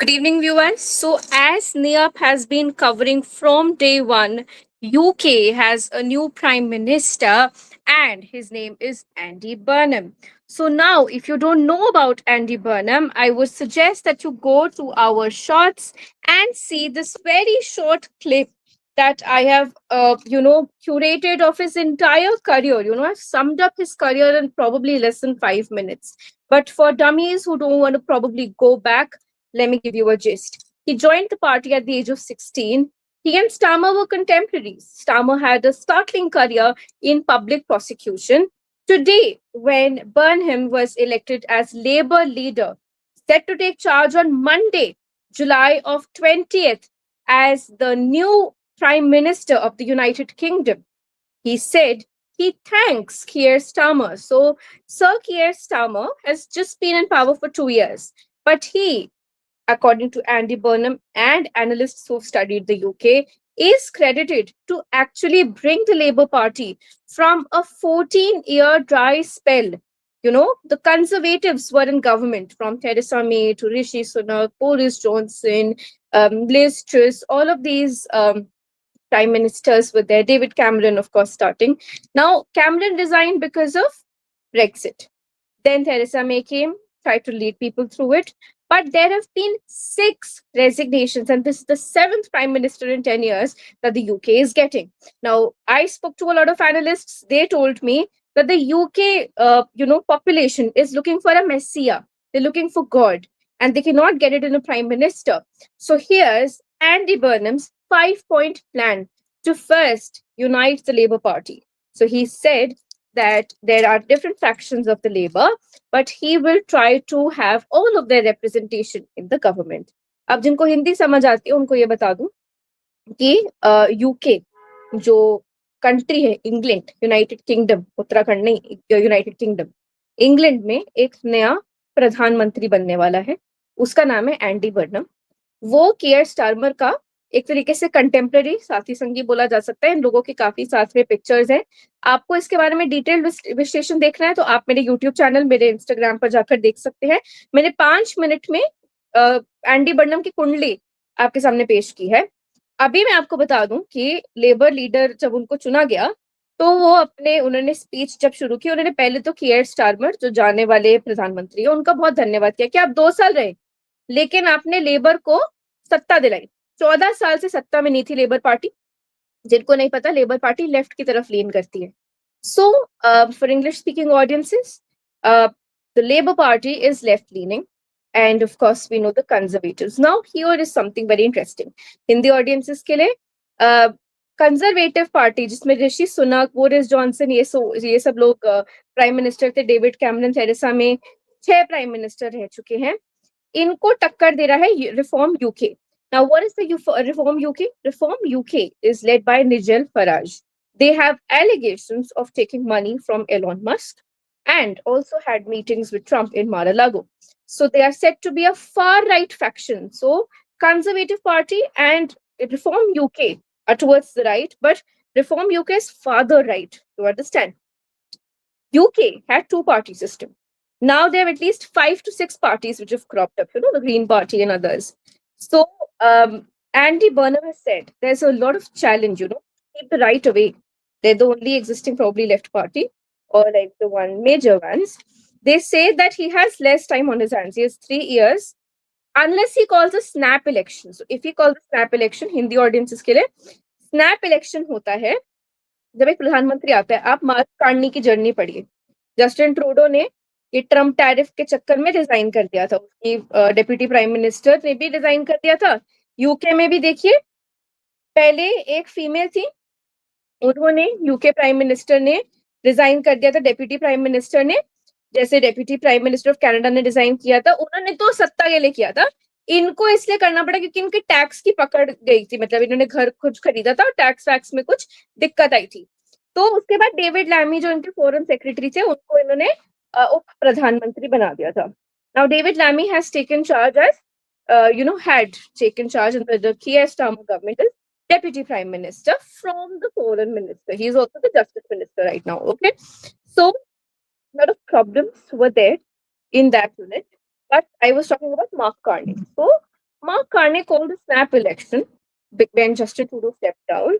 Good evening, viewers. So, as NIAP has been covering from day one, UK has a new prime minister, and his name is Andy Burnham. So, now, if you don't know about Andy Burnham, I would suggest that you go to our shorts and see this very short clip that I have, curated of his entire career. I've summed up his career in probably less than 5 minutes. But for dummies who don't want to probably go back, let me give you a gist. He joined the party at the age of 16. He and Starmer were contemporaries. Starmer had a startling career in public prosecution. Today, when Burnham was elected as Labour leader, set to take charge on Monday, July of 20th, as the new Prime Minister of the United Kingdom, he said he thanks Keir Starmer. So, Sir Keir Starmer has just been in power for 2 years, but he, according to Andy Burnham and analysts who've studied the UK, is credited to actually bring the Labour Party from a 14-year dry spell. The Conservatives were in government from Theresa May to Rishi Sunak, Boris Johnson, Liz Truss, all of these prime ministers were there. David Cameron, of course, starting. Now, Cameron resigned because of Brexit. Then Theresa May came, tried to lead people through it. But there have been 6 resignations, and this is the 7th prime minister in 10 years that the UK is getting. Now, I spoke to a lot of analysts. They told me that the UK, population is looking for a messiah. They're looking for God, and they cannot get it in a prime minister. So here's Andy Burnham's 5-point plan to first unite the Labour Party. So he said that there are different factions of the Labour, but he will try to have all of their representation in the government. अब जिनको हिंदी समझ आती है उनको ये बता दूं कि यूके जो कंट्री है, इंग्लैंड, यूनाइटेड किंगडम, उत्तराखंड नहीं, यूनाइटेड किंगडम, इंग्लैंड में एक नया प्रधानमंत्री बनने वाला है. उसका नाम है एंडी बर्नम. वो कियर स्टारमर का एक तरीके से कंटेम्प्रेरी साथी संगी बोला जा सकता है. इन लोगों की काफी साथ में पिक्चर्स हैं. आपको इसके बारे में डिटेल विश्लेषण देखना है तो आप मेरे यूट्यूब चैनल, मेरे इंस्टाग्राम पर जाकर देख सकते हैं. मैंने 5 मिनट में एंडी बर्नम की कुंडली आपके सामने पेश की है. अभी मैं आपको बता दूं कि लेबर लीडर जब उनको चुना गया तो उन्होंने स्पीच जब शुरू की, उन्होंने पहले तो कियर स्टारमर जो जाने वाले प्रधानमंत्री है उनका बहुत धन्यवाद किया कि आप 2 साल रहे लेकिन आपने लेबर को सत्ता दिलाई. 14 साल से सत्ता में नहीं थी लेबर पार्टी. जिनको नहीं पता, लेबर पार्टी लेफ्ट की तरफ लीन करती है. So for English speaking audiences, the labour party is left leaning, and of course we know the conservatives. Now here is something very interesting hindi audiences के लिए. Conservative party जिसमें Rishi Sunak, Boris Johnson, ये सब लोग प्राइम मिनिस्टर थे, David Cameron, Theresa में 6 prime minister रह चुके हैं. इनको टक्कर दे रहा है reform UK. Now, what is the Reform UK? Reform UK is led by Nigel Farage. They have allegations of taking money from Elon Musk and also had meetings with Trump in Mar-a-Lago. So they are said to be a far-right faction. So Conservative Party and Reform UK are towards the right, but Reform UK is farther right, to understand. UK had two-party system. Now there are at least 5 to 6 parties which have cropped up, the Green Party and others. So Andy Burnham has said there's a lot of challenge, keep the right away. They're the only existing probably left party, or like the one major ones. They say that he has less time on his hands. He has 3 years unless he calls a snap election. So if he calls a snap election, Hindi audiences के लिए snap election होता है जब एक प्रधानमंत्री आता है. आप मार्क कार्नी की जर्नी पढ़िए. जस्टिन ट्रूडो ने ये ट्रम्प टैरिफ के चक्कर में रिजाइन कर दिया था. उसकी डेप्यूटी प्राइम मिनिस्टर ने भी रिजाइन कर दिया था. यूके में भी देखिए, पहले एक फीमेल थी, उन्होंने, यूके प्राइम मिनिस्टर ने रिजाइन कर दिया था. डेप्यूटी प्राइम मिनिस्टर ने, जैसे deputy prime minister of Canada ने रिजाइन किया था, उन्होंने तो सत्ता के लिए किया था. इनको इसलिए करना पड़ा क्योंकि इनके टैक्स की पकड़ गई थी. मतलब इन्होंने घर कुछ खरीदा था और टैक्स वैक्स में कुछ दिक्कत आई थी. तो उसके बाद डेविड लैमी जो इनके फॉरेन सेक्रेटरी थे उनको इन्होंने उप प्रधानमंत्री बना दिया था. Now David Lammy has taken charge as had taken charge in the Keir Starmer government as deputy prime minister from the foreign minister. He is also the justice minister right now. Okay, so a lot of problems were there in that unit, but I was talking about Mark Carney. So Mark Carney called the snap election when Justin Trudeau stepped down,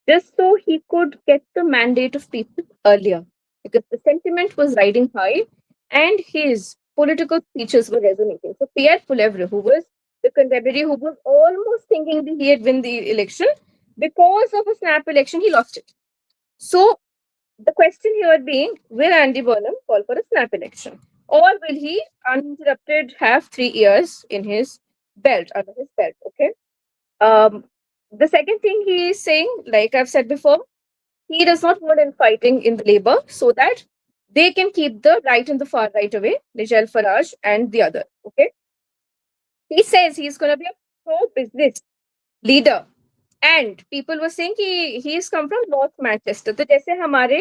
just so he could get the mandate of people earlier, because the sentiment was riding high and his political speeches were resonating. So Pierre Poilievre, who was the contemporary who was almost thinking that he had won the election, because of a snap election, he lost it. So the question here being, will Andy Burnham call for a snap election? Or will he uninterrupted have 3 years in his belt, under his belt? Okay. Um, the second thing he is saying, like I've said before, he does not want infighting in the Labour so that they can keep the right and the far right away, Nigel Farage and the other. Okay. He says he's going to be a pro business leader. And people were saying कि he is come from North Manchester. तो जैसे हमारे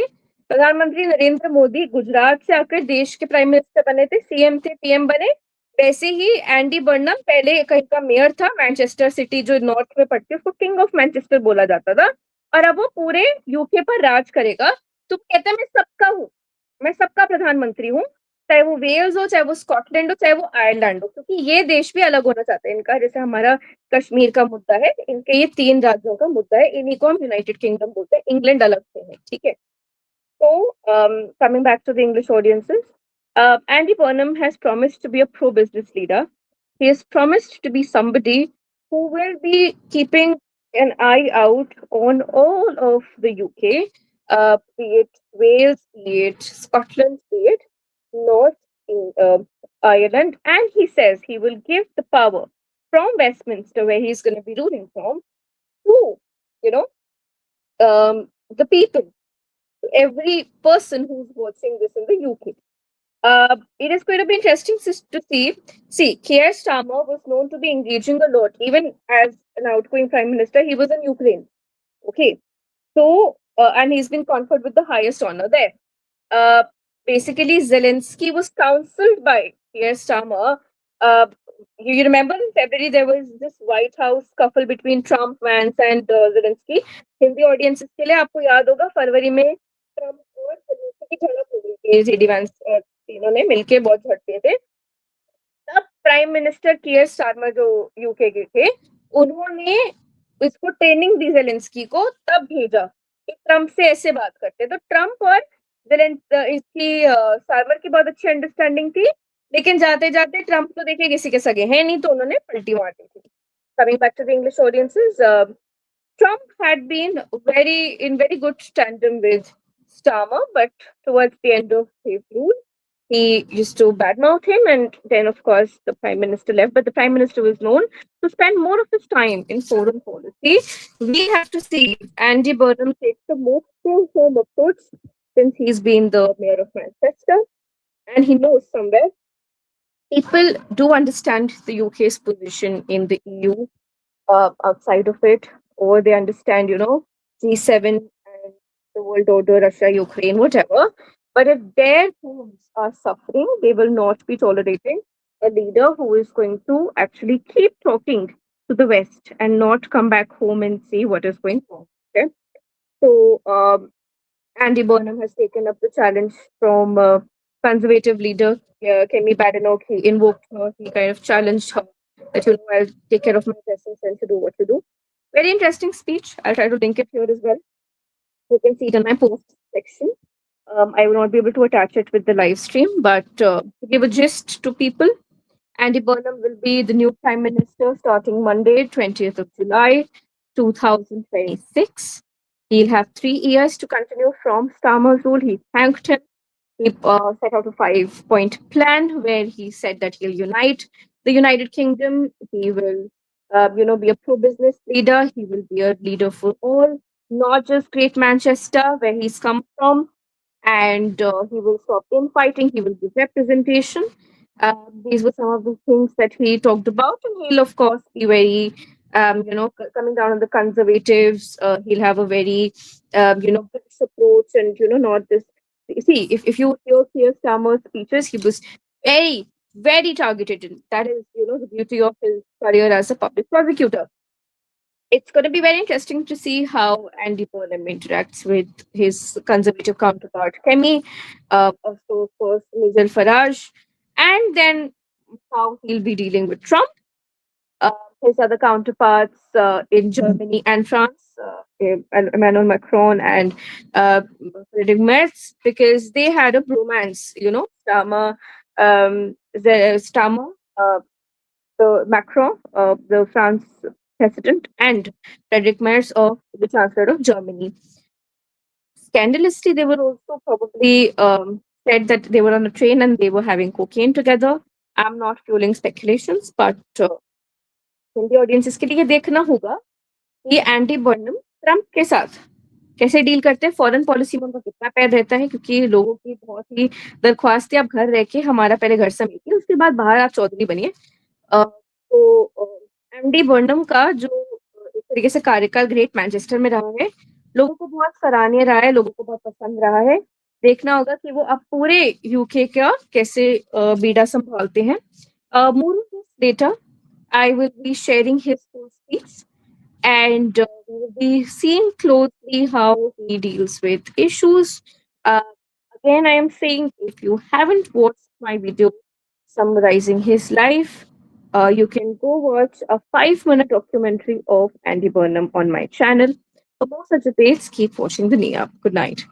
प्रधानमंत्री नरेंद्र मोदी गुजरात से आकर देश के prime minister बने थे, सीएम थे, पीएम बने, वैसे ही एंडी बर्नम पहले कहीं का मेयर था, मैनचेस्टर सिटी जो नॉर्थ में पड़ती है उसको किंग ऑफ मैनचेस्टर बोला जाता था, और अब वो पूरे यूके पर राज करेगा. तो कहते हैं मैं सबका हूँ, मैं सबका प्रधानमंत्री हूँ, चाहे वो वेल्स हो, चाहे वो स्कॉटलैंड हो, चाहे वो आयरलैंड हो, क्योंकि ये देश भी अलग होना चाहते हैं इनका. जैसे हमारा कश्मीर का मुद्दा है, इनके ये 3 राज्यों का मुद्दा है, इन्हीं को हम यूनाइटेड किंगडम बोलते हैं, इंग्लैंड अलग से है, ठीक है. So, coming back to the English audiences, Andy Burnham has promised to be a pro business leader. He has promised to be somebody who will be keeping an eye out on all of the UK, be it Wales, be it Scotland, be it North in, Ireland. And he says he will give the power from Westminster, where he's going to be ruling from, to, you know, the people, every person who's watching this in the UK. It is going to be interesting to see. See, Keir Starmer was known to be engaging a lot, even as an outgoing prime minister. He was in Ukraine. Okay, so and he's been conferred with the highest honor there. Uh, Basically, Zelensky was counseled by Keir Starmer. Uh, you remember in February there was this White House scuffle between Trump, Vance, and Zelensky. Hindi audiences के लिए आपको याद होगा फरवरी में Trump और Zelensky की झड़प हो गई थी, जेडी वैंस और तीनों ने मिलके बहुत झड़पे थे. तब प्राइम मिनिस्टर कियर स्टारमर जो यूके के थे, उन्होंने इसको ट्रेनिंग दी जेलेंस्की को, तब भेजा कि ट्रम्प से ऐसे बात करते. तो ट्रम्प और इसकी स्टारमर की बहुत अच्छी अंडरस्टैंडिंग थी, लेकिन जाते जाते ट्रम्प तो देखिए किसी के सगे हैं नहीं, तो उन्होंने पलटी मार दी थी. Coming back to the English audiences, Trump had been very good tandem with Starmer, but towards the end of his rule, he used to badmouth him, and then of course the prime minister left. But the prime minister was known to spend more of his time in foreign policy. We have to see if Andy Burnham takes the most pro-home approach, since he's been the mayor of Manchester, and he knows somewhere people do understand the UK's position in the EU, outside of it, or they understand, G7 and the world order, Russia, Ukraine, whatever. But if their homes are suffering, they will not be tolerating a leader who is going to actually keep talking to the West and not come back home and see what is going on. Okay. So, Andy Burnham has taken up the challenge from conservative leader Kemi Badenoch. He invoked her, he kind of challenged her that, I'll take care of my presence and to do what you do. Very interesting speech. I'll try to link it here as well. You can see it in my post section. I will not be able to attach it with the live stream, but to give a gist to people, Andy Burnham will be the new Prime Minister starting Monday, 20th of July, 2026. He'll have 3 years to continue from Starmer's rule. He thanked him. He set out a 5-point plan where he said that he'll unite the United Kingdom. He will, be a pro-business leader. He will be a leader for all, not just Great Manchester, where he's come from. And he will stop infighting. He will give representation. These were some of the things that he talked about, and he'll of course be very, coming down on the conservatives. He'll have a very, British approach, and not this. See, if you hear Starmer's speeches, he was very targeted. And that is, the beauty of his career as a public prosecutor. It's going to be very interesting to see how Andy Burnham interacts with his conservative counterpart, Kemi, also, of course, Nigel Farage, and then how he'll be dealing with Trump. his other counterparts in Germany and France, Emmanuel Macron and Friedrich Merz, because they had a bromance. Starmer, Starmer, the Macron, the France president, and Friedrich Merz of the Chancellor of Germany. Scandalously, they were also probably said that they were on a train and they were having cocaine together. I'm not fueling speculations, but Hindi audiences के लिए ये देखना होगा कि anti Barnum Trump के साथ कैसे deal करते हैं, फॉरेन पॉलिसी में उनका कितना पैर रहता है, क्योंकि लोगों की बहुत ही दरख्वास्त है, आप घर रह के हमारा पहले घर समेटिए, उसके बाद बाहर आप चौधरी बनिए। तो एमडी बर्नम का जो एक तरीके से कार्यकाल ग्रेट मैनचेस्टर में रहा है, लोगों को बहुत सराहनीय रहा है, लोगों को बहुत पसंद रहा है। देखना होगा कि वो अब पूरे यूके का कैसे बीड़ा संभालते हैं। मोर letter I will be sharing his full speech, and we will be seeing closely how he deals with issues. Uh, Again, I am saying, if you haven't watched my video summarizing his life, you can go watch a 5-minute documentary of Andy Burnham on my channel. For more such updates, keep watching the Nia. Good night.